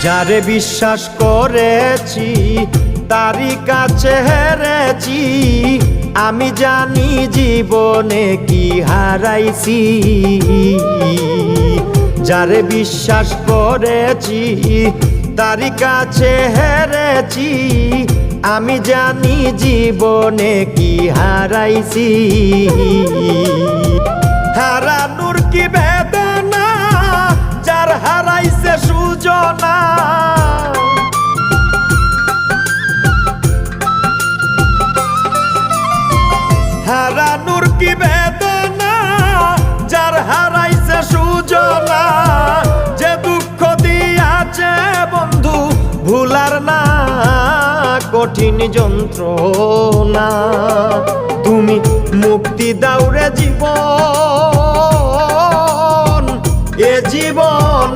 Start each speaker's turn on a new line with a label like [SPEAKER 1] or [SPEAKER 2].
[SPEAKER 1] যারে বিশ্বাস করেছি তারই কাছে হেরেছি, আমি জানি জীবনে কি হারাইছি। যারে বিশ্বাস করেছি তারই কাছে হেরেছি, আমি জানি জীবনে কি হারাইছি। হারানোর কি বেদনা, যার হারাইছে সুজনা। হারানোর কি বেদনা, যার হারাইছে সুজনা। যে দুঃখ দিয়াছে বন্ধু ভুলার না কঠিন যন্ত্রণা। তুমি মুক্তি দাও রে জীবন, এ জীবন